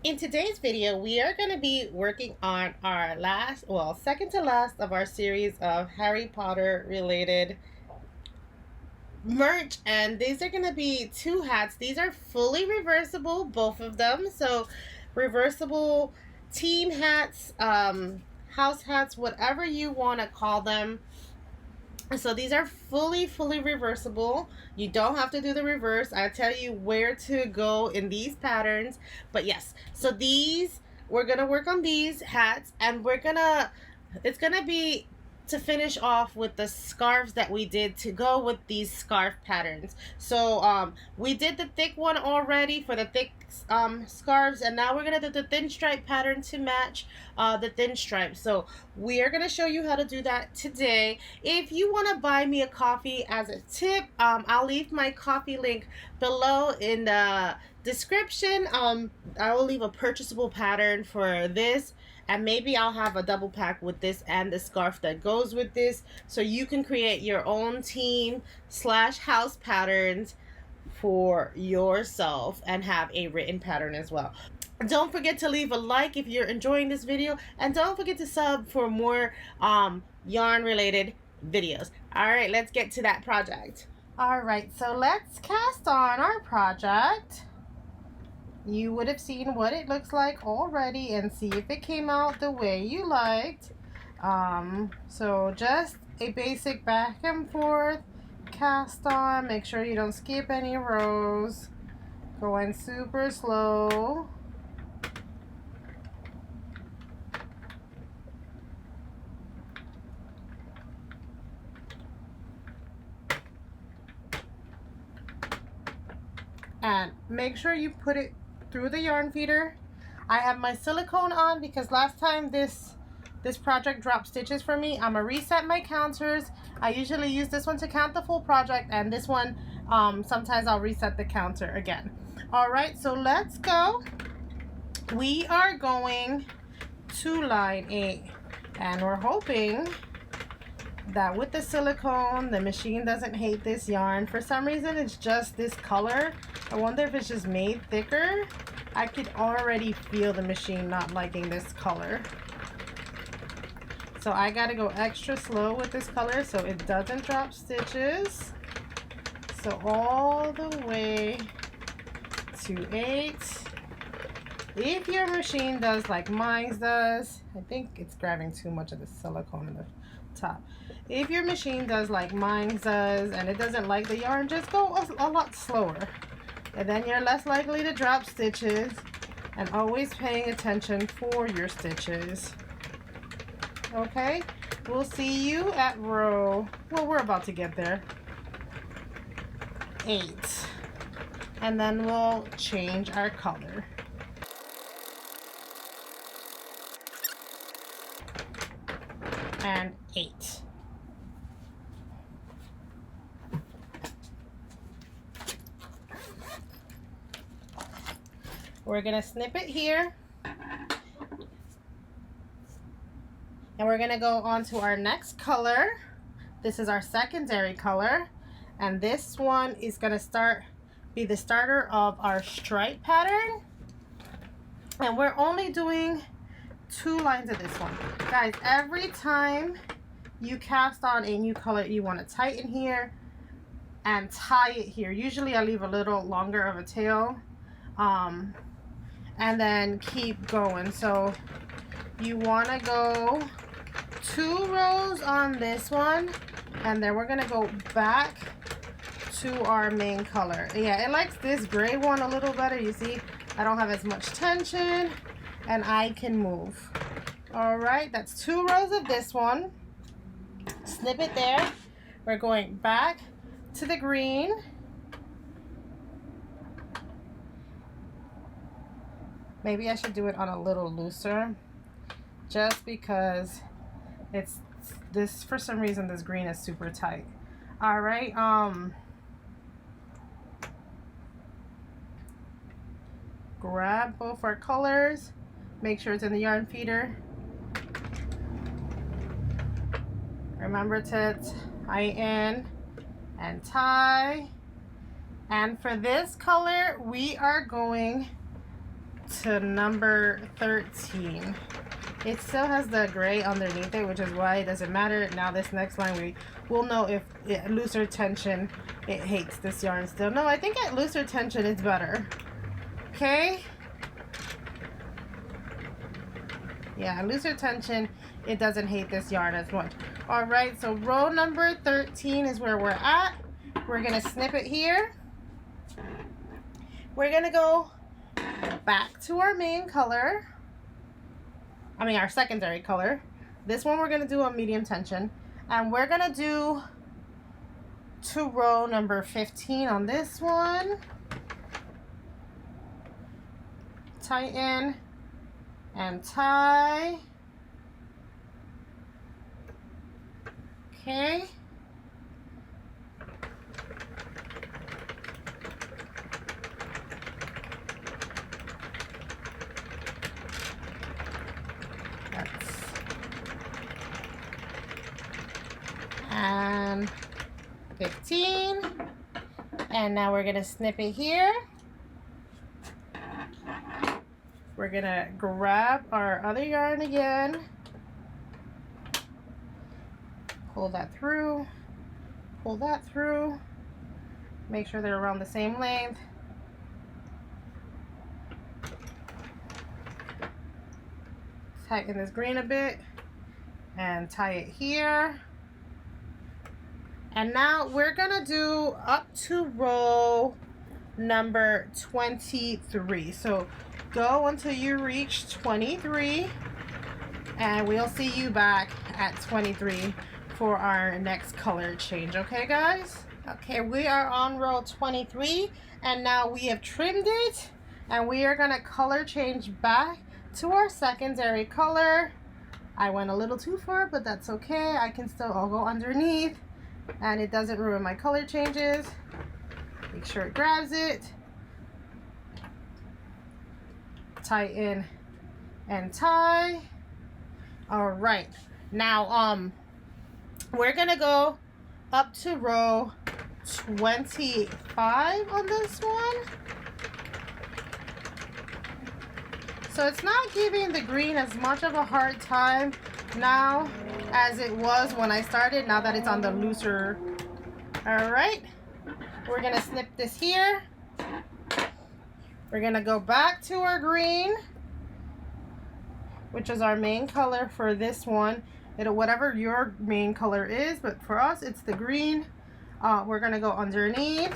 In today's video, we are going to be working on our second to last of our series of Harry Potter related merch, and these are going to be two hats. These are fully reversible, both of them. So reversible team hats, house hats, whatever you want to call them. So these are fully reversible. You don't have to do the reverse. I tell you where to go in these patterns. But yes, so these, we're gonna work on these hats, and it's gonna be to finish off with the scarves that we did to go with these scarf patterns. So we did the thick one already for the thick scarves, and now we're gonna do the thin stripe pattern to match the thin stripe. So we are gonna show you how to do that today. If you want to buy me a coffee as a tip, I'll leave my coffee link below in the description. I will leave a purchasable pattern for this, and maybe I'll have a double pack with this and the scarf that goes with this, so you can create your own team / house patterns for yourself and have a written pattern as well. Don't forget to leave a like if you're enjoying this video, and don't forget to sub for more yarn related videos. All right, let's get to that project. All right, so let's cast on our project. You would have seen what it looks like already and see if it came out the way you liked. So just a basic back and forth cast on. Make sure you don't skip any rows. Going super slow. And make sure you put it through the yarn feeder. I have my silicone on because last time this project dropped stitches for me. I'm gonna reset my counters. I usually use this one to count the full project, and this one sometimes I'll reset the counter again. All right, so let's go. We are going to line 8, and we're hoping that with the silicone the machine doesn't hate this yarn. For some reason it's just this color. I wonder if it's just made thicker. I could already feel the machine not liking this color. So I gotta go extra slow with this color so it doesn't drop stitches. So all the way to 8. If your machine does like mine does, I think it's grabbing too much of the silicone in the top. If your machine does like mine does and it doesn't like the yarn, just go a lot slower. And then you're less likely to drop stitches, and always paying attention for your stitches. Okay, we'll see you at row, well, we're about to get there, 8. And then we'll change our color. And 8. We're gonna snip it here, and we're gonna go on to our next color. This is our secondary color, and this one is gonna be the starter of our stripe pattern, and we're only doing 2 lines of this one. Guys, every time you cast on a new color, you want to tighten here and tie it here. Usually I leave a little longer of a tail, and then keep going. So you want to go 2 rows on this one, and then we're going to go back to our main color. Yeah, it likes this gray one a little better. You see, I don't have as much tension and I can move. All right, that's 2 rows of this one. Snip it there. We're going back to the green. Maybe I should do it on a little looser, just because it's this, for some reason this green is super tight. All right, grab both our colors, make sure it's in the yarn feeder. Remember to tie in and tie. And for this color, we are going to number 13. It still has the gray underneath it, which is why it doesn't matter. Now this next line, we'll know if looser tension, it hates this yarn still. No, I think at looser tension it's better. Okay? Yeah, looser tension, it doesn't hate this yarn as much. Alright, so row number 13 is where we're at. We're going to snip it here. We're going to go back to our main color. Our secondary color. This one we're going to do a medium tension. And we're going to do to row number 15 on this one. Tighten and tie. Okay. And 15. And now we're going to snip it here. We're going to grab our other yarn again. Pull that through. Pull that through. Make sure they're around the same length. Tighten this green a bit and tie it here. And now we're gonna do up to row number 23. So go until you reach 23 and we'll see you back at 23 for our next color change. Okay, guys? Okay, we are on row 23 and now we have trimmed it and we are gonna color change back to our secondary color. I went a little too far, but that's okay. I'll go underneath and it doesn't ruin my color changes. Make sure it grabs it. Tighten and tie. All right, now we're gonna go up to row 25 on this one. So it's not giving the green as much of a hard time now as it was when I started, now that it's on the looser. All right, we're gonna snip this here. We're gonna go back to our green, which is our main color for this one. Whatever your main color is, but for us it's the green. We're gonna go underneath.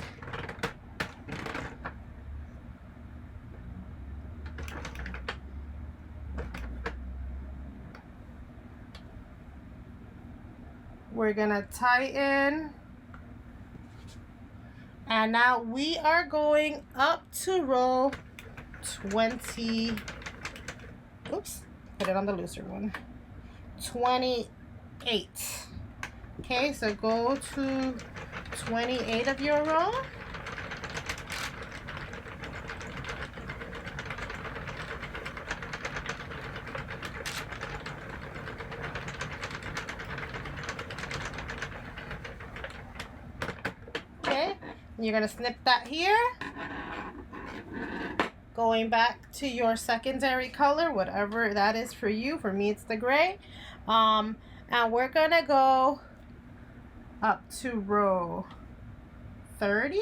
We're gonna tighten. And now we are going up to row 20. Oops, put it on the looser one. 28. Okay, so go to 28 of your row. You're going to snip that here. Going back to your secondary color, whatever that is for you. For me, it's the gray. And we're going to go up to row 30.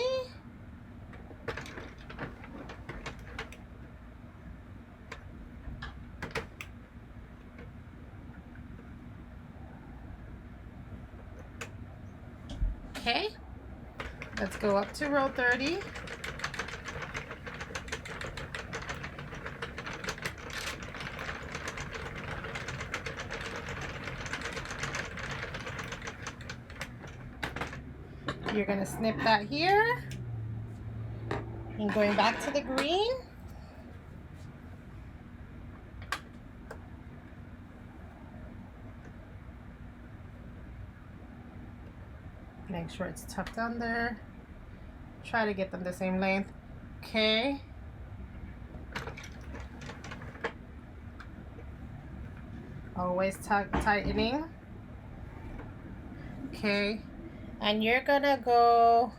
Okay. Let's go up to row 30. You're going to snip that here. And going back to the green. Make sure it's tucked under. Try to get them the same length. Okay. Always tightening. Okay. And you're gonna go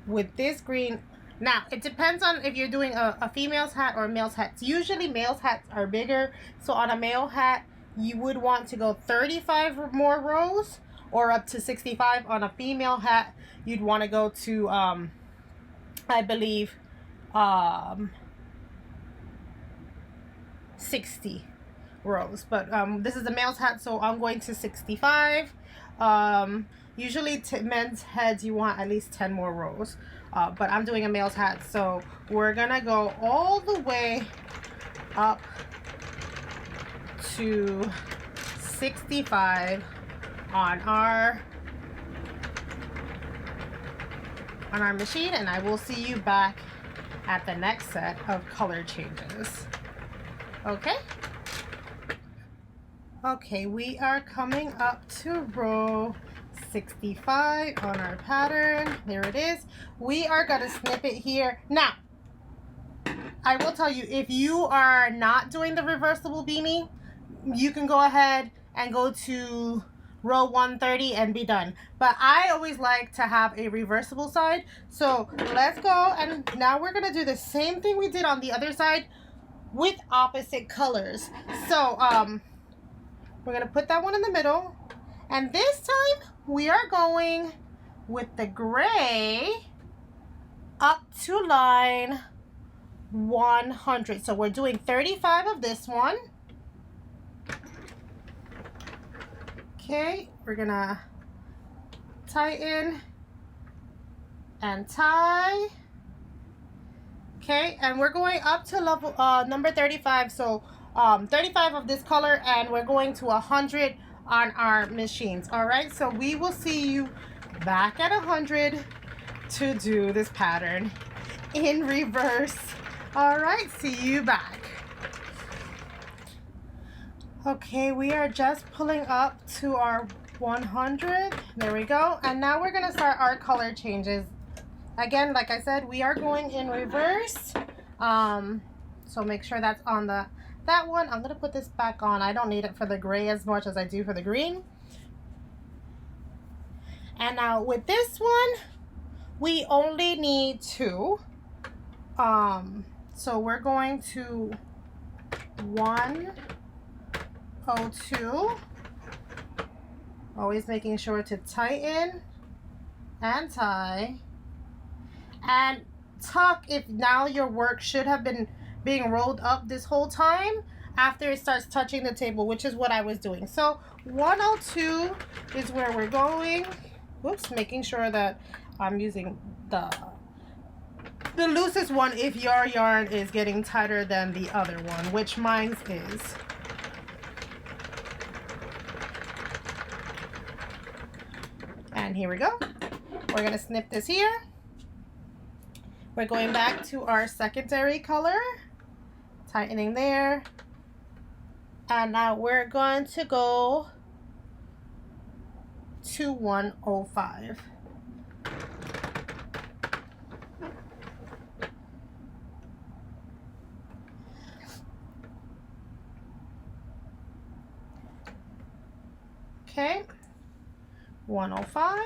with this green Now, it depends on if you're doing a female's hat or a male's hat. Usually male's hats are bigger. So on a male hat, you would want to go 35 more rows or up to 65. On a female hat, you'd want to go to, I believe, 60 rows. But this is a male's hat, so I'm going to 65. Usually men's heads, you want at least 10 more rows. But I'm doing a male's hat, so we're gonna go all the way up to 65 on our machine, and I will see you back at the next set of color changes. Okay? Okay, we are coming up to row 65 on our pattern. There it is. We are going to snip it here. Now, I will tell you, if you are not doing the reversible beanie, you can go ahead and go to row 130 and be done. But I always like to have a reversible side. So let's go, and now we're going to do the same thing we did on the other side with opposite colors. So we're going to put that one in the middle. And this time, we are going with the gray up to line 100. So we're doing 35 of this one. Okay, we're going to tighten and tie. Okay, and we're going up to level number 35. So 35 of this color, and we're going to 100 on our machines. All right, so we will see you back at 100 to do this pattern in reverse. All right, see you back. Okay, we are just pulling up to our 100. There we go. And now we're gonna start our color changes. Again, like I said, we are going in reverse. So make sure that's on that one. I'm gonna put this back on. I don't need it for the gray as much as I do for the green. And now with this one, we only need 2. So we're going to 102. Always making sure to tighten and tie and tuck if now your work should have been being rolled up this whole time after it starts touching the table, which is what I was doing. So 102 is where we're going. Whoops, making sure that I'm using the loosest one if your yarn is getting tighter than the other one, which mine is. And here we go. We're gonna snip this here. We're going back to our secondary color, tightening there. And now we're going to go to 105. Okay, 105.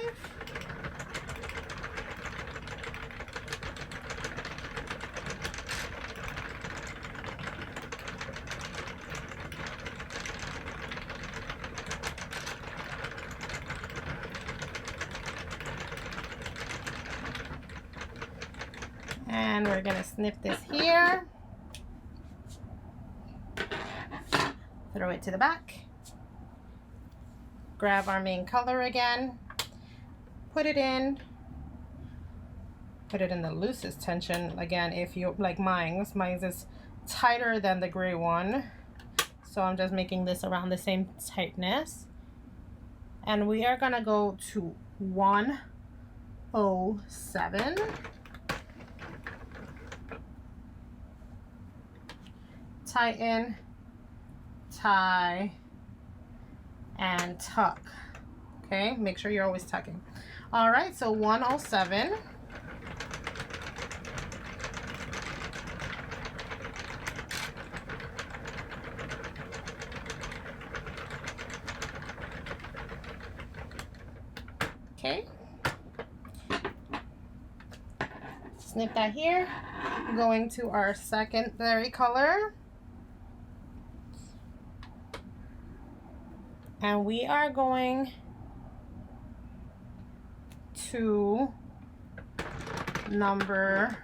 And we're gonna snip this here, throw it to the back, grab our main color again, put it in the loosest tension. Again, if you like mine's is tighter than the gray one, so I'm just making this around the same tightness. And we are gonna go to 107. Tighten, tie, and tuck. Okay, make sure you're always tucking. All right, so 107. Okay. snip that here. Going to our secondary color. And we are going to number,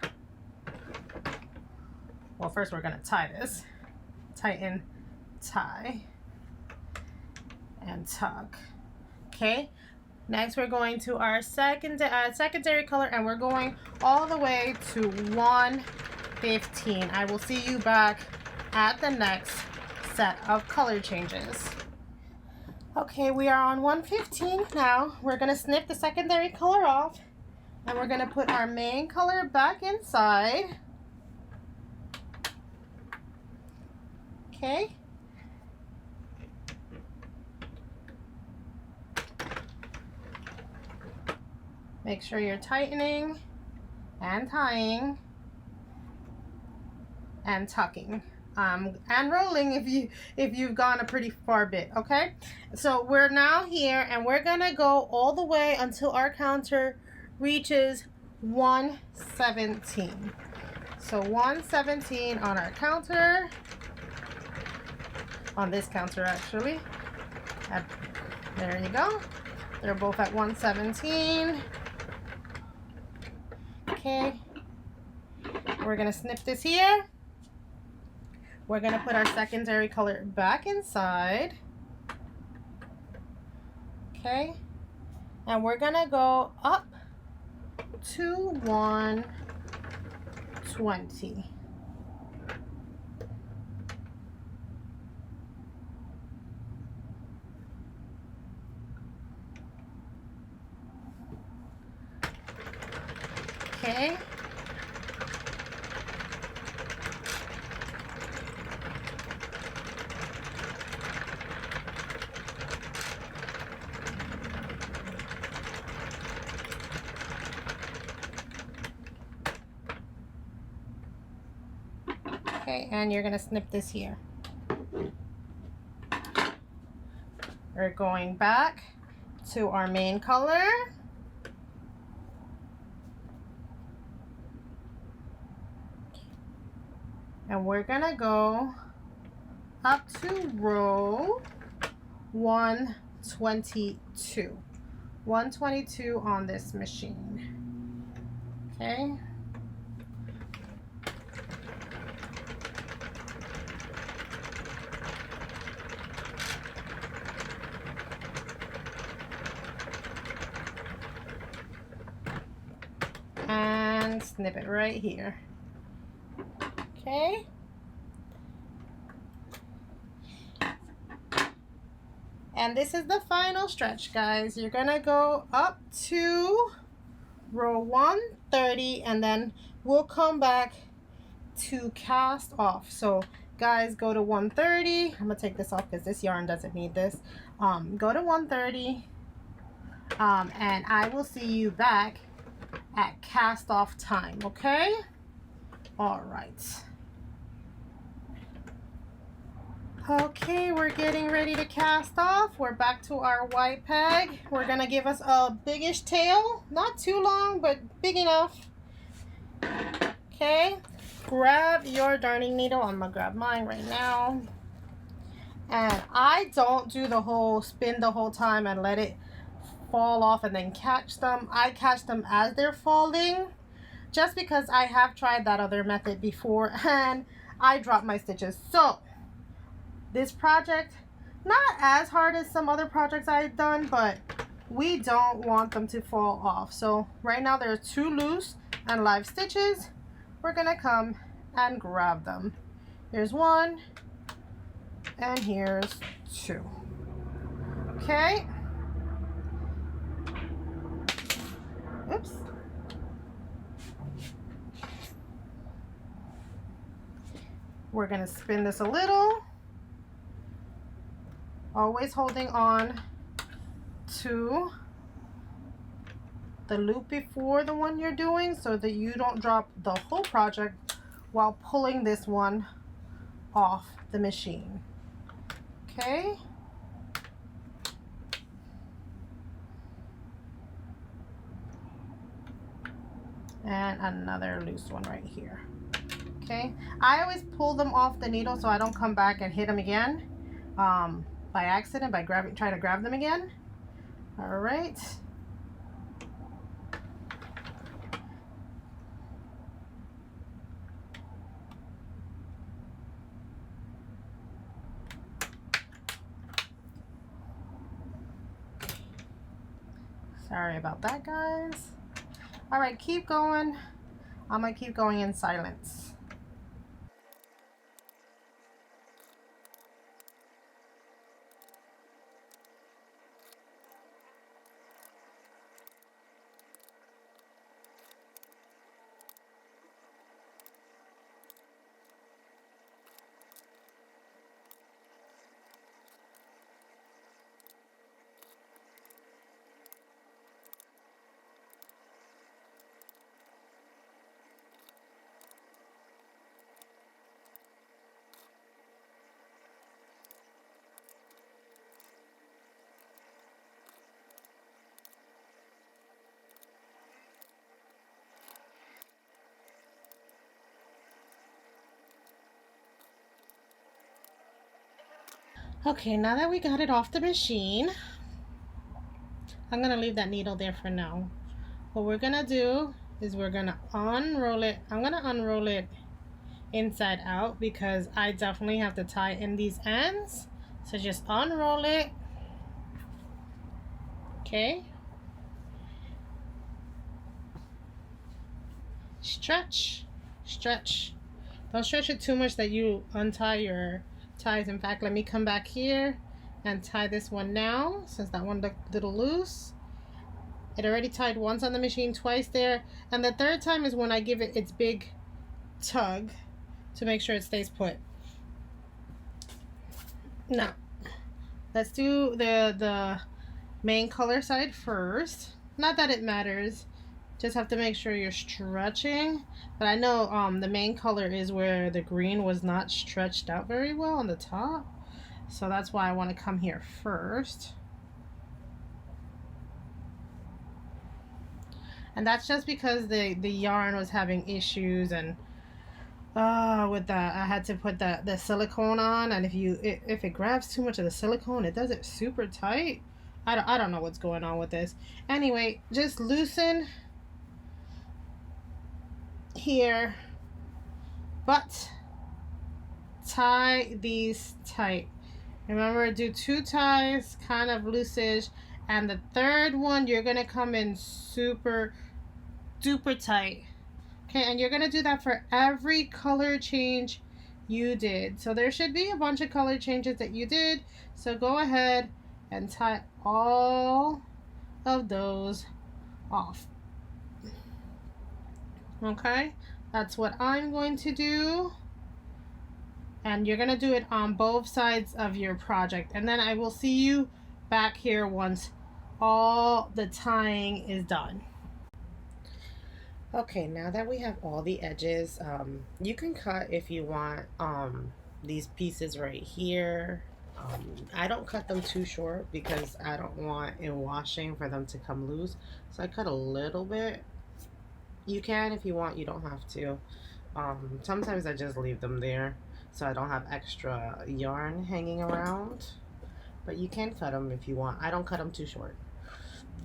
well, first we're gonna tie this. Tighten, tie, and tuck. Okay, next we're going to our secondary color, and we're going all the way to 115. I will see you back at the next set of color changes. Okay, we are on 115 now. We're gonna snip the secondary color off, and we're gonna put our main color back inside. Okay. Make sure you're tightening and tying and tucking. And rolling if you've gone a pretty far bit. Okay, so we're now here, and we're gonna go all the way until our counter reaches 117. So 117 on our counter, on this counter actually. There you go, they're both at 117. Okay, we're gonna snip this here. We're gonna put our secondary color back inside. Okay, and we're gonna go up to 120. Okay. Okay, and you're gonna snip this here. We're going back to our main color. And we're gonna go up to row 122. 122 on this machine. Okay. And snip it right here. Okay. And this is the final stretch, guys. You're gonna go up to row 130, and then we'll come back to cast off. So guys, go to 130. I'm gonna take this off because this yarn doesn't need this. Go to 130, and I will see you back at cast off time. Okay. All right. Okay, we're getting ready to cast off. We're back to our white peg. We're gonna give us a biggish tail, not too long, but big enough. Okay, grab your darning needle. I'm gonna grab mine right now. And I don't do the whole spin the whole time and let it fall off and then catch them. I catch them as they're falling, just because I have tried that other method before and I dropped my stitches. So this project, not as hard as some other projects I've done, but we don't want them to fall off. So right now there are 2 loose and live stitches. We're gonna come and grab them. Here's 1 and here's 2. Okay. Oops. We're gonna spin this a little, always holding on to the loop before the one you're doing so that you don't drop the whole project while pulling this one off the machine. Okay. and another loose one right here. Okay, I always pull them off the needle so I don't come back and hit them again by accident, by trying to grab them again. All right. Sorry about that, guys. All right, keep going. I'm gonna keep going in silence. Okay, now that we got it off the machine, I'm gonna leave that needle there for now. What we're gonna do is we're gonna unroll it. I'm gonna unroll it inside out because I definitely have to tie in these ends. So just unroll it. Okay. Stretch, stretch. Don't stretch it too much that you untie your ties. In fact, let me come back here and tie this one now since that one looked a little loose. It already tied once on the machine, twice there, and the third time is when I give it its big tug to make sure it stays put. Now, let's do the main color side first. Not that it matters, just have to make sure you're stretching. But I know the main color is where the green was not stretched out very well on the top, so that's why I want to come here first. And that's just because the yarn was having issues, and with that I had to put the silicone on, and if it grabs too much of the silicone, it does it super tight. I don't know what's going on with this. Anyway, just loosen here, but tie these tight. Remember, do 2 ties, kind of loose-ish, and the third one you're gonna come in super duper tight. Okay, and you're gonna do that for every color change you did. So there should be a bunch of color changes that you did, so go ahead and tie all of those off. Okay, that's what I'm going to do, and you're gonna do it on both sides of your project, and then I will see you back here once all the tying is done. Okay, now that we have all the edges, you can cut if you want these pieces right here. I don't cut them too short because I don't want in washing for them to come loose, so I cut a little bit. You can if you want, you don't have to. Sometimes I just leave them there so I don't have extra yarn hanging around, but you can cut them if you want. I don't cut them too short.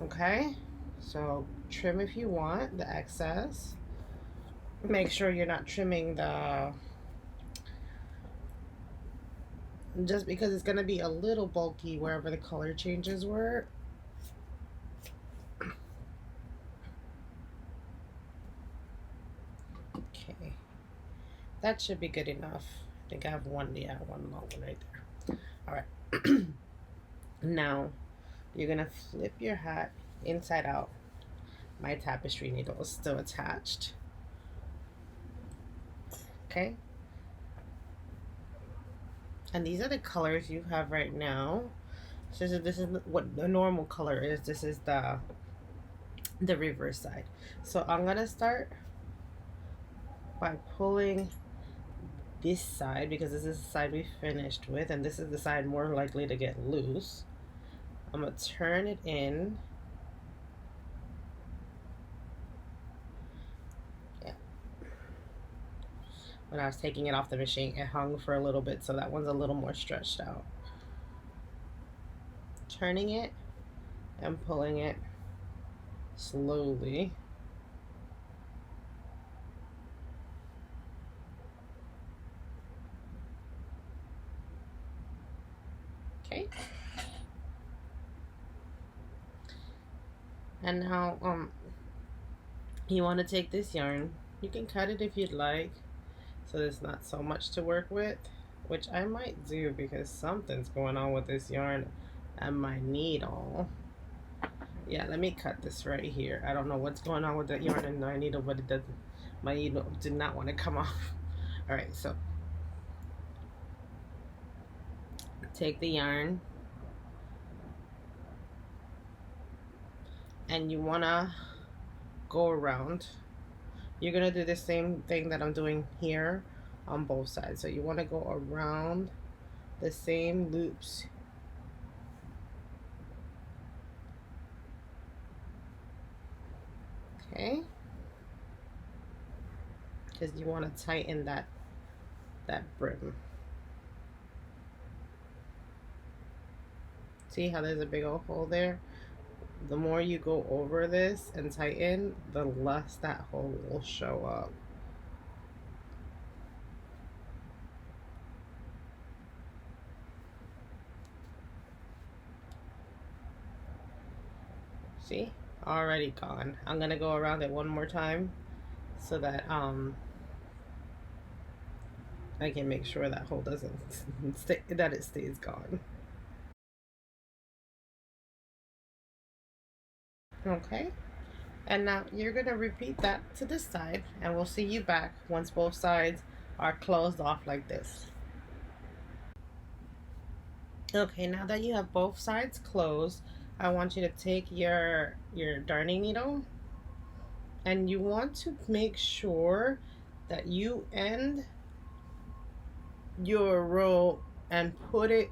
Okay, so trim if you want the excess. Make sure you're not trimming the, just because it's going to be a little bulky wherever the color changes were. Okay, that should be good enough. I think I have one long one right there. All right. Now you're gonna flip your hat inside out. My tapestry needle is still attached. Okay, and these are the colors you have right now. So this is what the normal color is. This is the reverse side. So I'm gonna start by pulling this side because this is the side we finished with, and this is the side more likely to get loose. I'm gonna turn it in when I was taking it off the machine, it hung for a little bit, so that one's a little more stretched out. Turning it and pulling it slowly. Okay. And now you want to take this yarn. You can cut it if you'd like, so there's not so much to work with, which I might do because something's going on with this yarn and my needle. Yeah, let me cut this right here. I don't know what's going on with that yarn and my needle, but it doesn't. My needle did not want to come off. All right, so take the yarn and you wanna go around. You're gonna do the same thing that I'm doing here on both sides. So you wanna go around the same loops. Okay, because you want to tighten that brim. See how there's a big old hole there? The more you go over this and tighten, the less that hole will show up. See? Already gone. I'm gonna go around it one more time so that I can make sure that hole doesn't stay, that it stays gone. Okay, and now you're gonna repeat that to this side, and we'll see you back once both sides are closed off like this. Okay, now that you have both sides closed, I want you to take your darning needle, and you want to make sure that you end your row and put it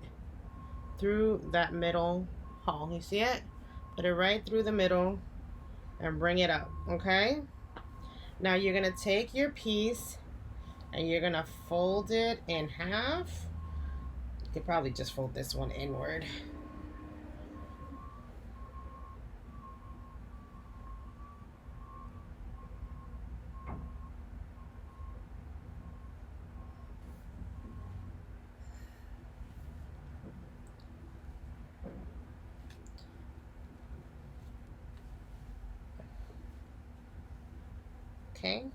through that middle hole. You see it? Put it right through the middle and bring it up, okay? Now you're gonna take your piece and you're gonna fold it in half. You could probably just fold this one inward. Okay,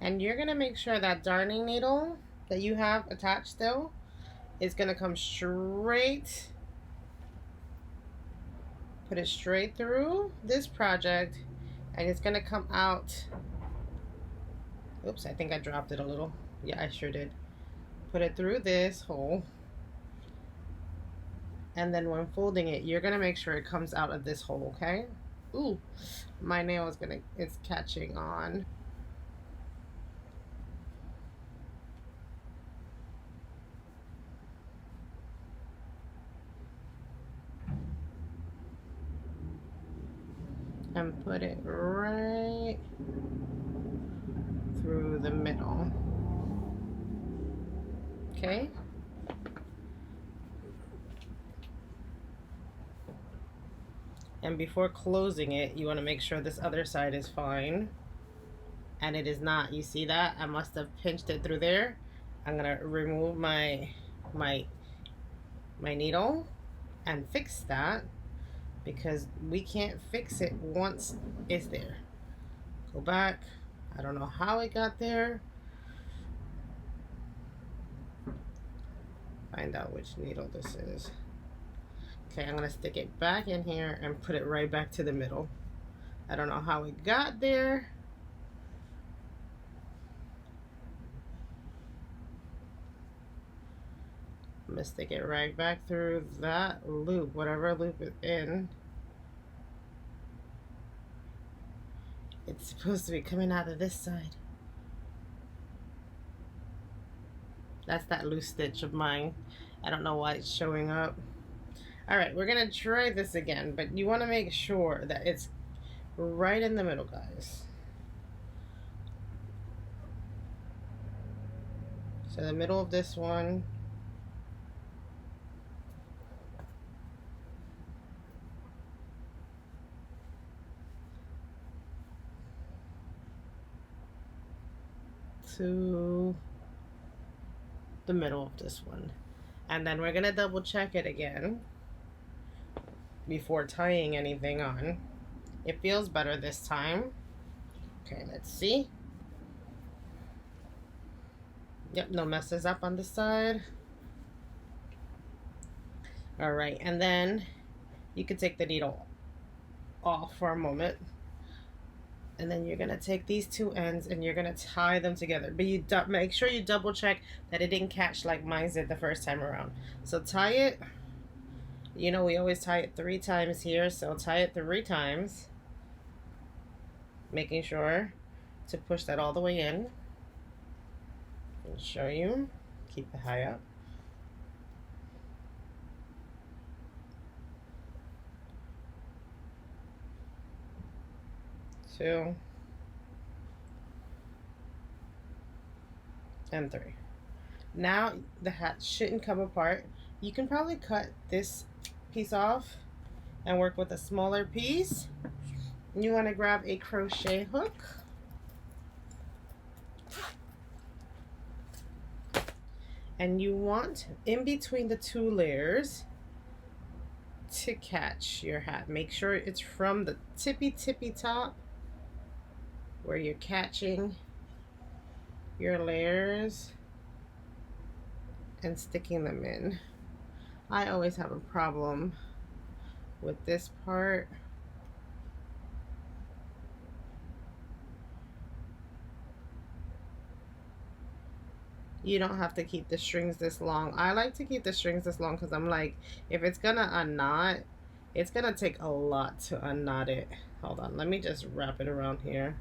and you're gonna make sure that darning needle that you have attached still is gonna come straight, put it straight through this project, and it's gonna come out. Oops, I think I dropped it a little. Yeah, I sure did. Put it through this hole, and then when folding it, you're gonna make sure it comes out of this hole, okay? Ooh, my nail is it's catching on. And put it right through the middle. Okay? And before closing it, you want to make sure this other side is fine. And it is not. You see that? I must have pinched it through there. I'm going to remove my needle and fix that, because we can't fix it once it's there. Go back. I don't know how it got there. Find out which needle this is. Okay, I'm gonna stick it back in here and put it right back to the middle. I don't know how it got there. I'm gonna stick it right back through that loop, whatever loop it's in. It's supposed to be coming out of this side. That's that loose stitch of mine. I don't know why it's showing up. All right, we're gonna try this again, but you wanna make sure that it's right in the middle, guys. to the middle of this one. To the middle of this one. And then we're gonna double check it again before tying anything on. It feels better this time. Okay, let's see. Yep, no messes up on this side. All right, and then you can take the needle off for a moment. And then you're gonna take these two ends and you're gonna tie them together. But you make sure you double check that it didn't catch like mine did the first time around. So tie it. You know, we always tie it 3 times here, so tie it 3 times. Making sure to push that all the way in. I'll show you. Keep it high up. Two. And 3. Now the hat shouldn't come apart. You can probably cut this piece off and work with a smaller piece. You want to grab a crochet hook. And you want in between the 2 layers to catch your hat. Make sure it's from the tippy top where you're catching your layers and sticking them in. I always have a problem with this part. You don't have to keep the strings this long. I like to keep the strings this long because I'm like, if it's gonna unknot, it's gonna take a lot to unknot it. Hold on, let me just wrap it around here.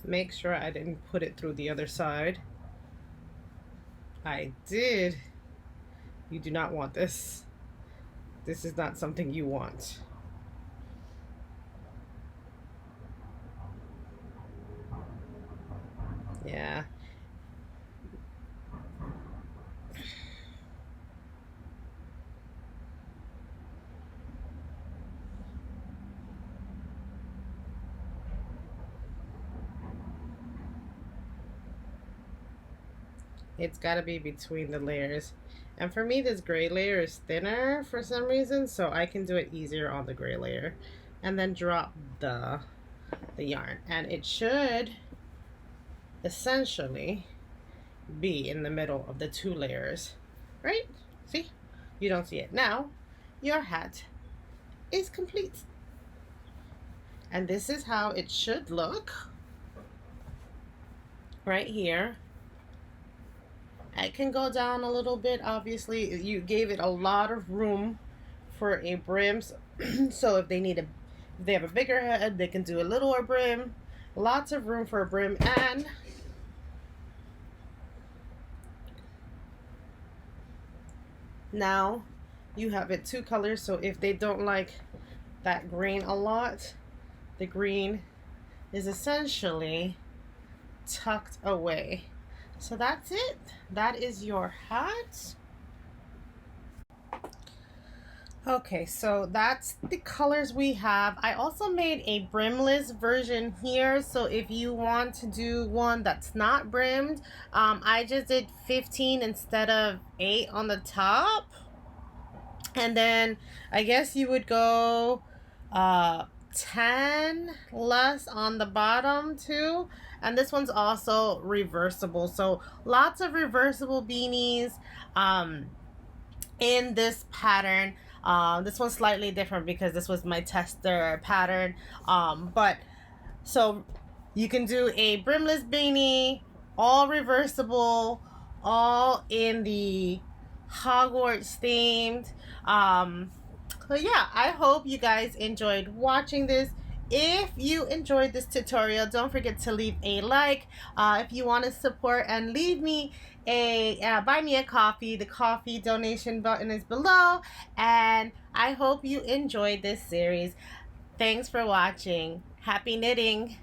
Make sure I didn't put it through the other side. I did. You do not want this. This is not something you want. Yeah. It's got to be between the layers. And for me, this gray layer is thinner for some reason, so I can do it easier on the gray layer. And then drop the yarn. And it should essentially be in the middle of the 2 layers. Right? See? You don't see it. Now, your hat is complete. And this is how it should look. Right here. It can go down a little bit. Obviously, you gave it a lot of room for a brim. So if they need if they have a bigger head, they can do a littler brim. Lots of room for a brim. And now you have it 2 colors. So if they don't like that green a lot, the green is essentially tucked away. So that's it. That is your hat. Okay, so that's the colors we have. I also made a brimless version here. So if you want to do one that's not brimmed, I just did 15 instead of 8 on the top. And then I guess you would go 10 less on the bottom too. And this one's also reversible, so lots of reversible beanies in this pattern. This one's slightly different because this was my tester pattern, but so You can do a brimless beanie, all reversible, all in the Hogwarts themed. But yeah, I hope you guys enjoyed watching this. If you enjoyed this tutorial, don't forget to leave a like. If you want to support and leave me buy me a coffee, the coffee donation button is below. And I hope you enjoyed this series. Thanks for watching. Happy knitting.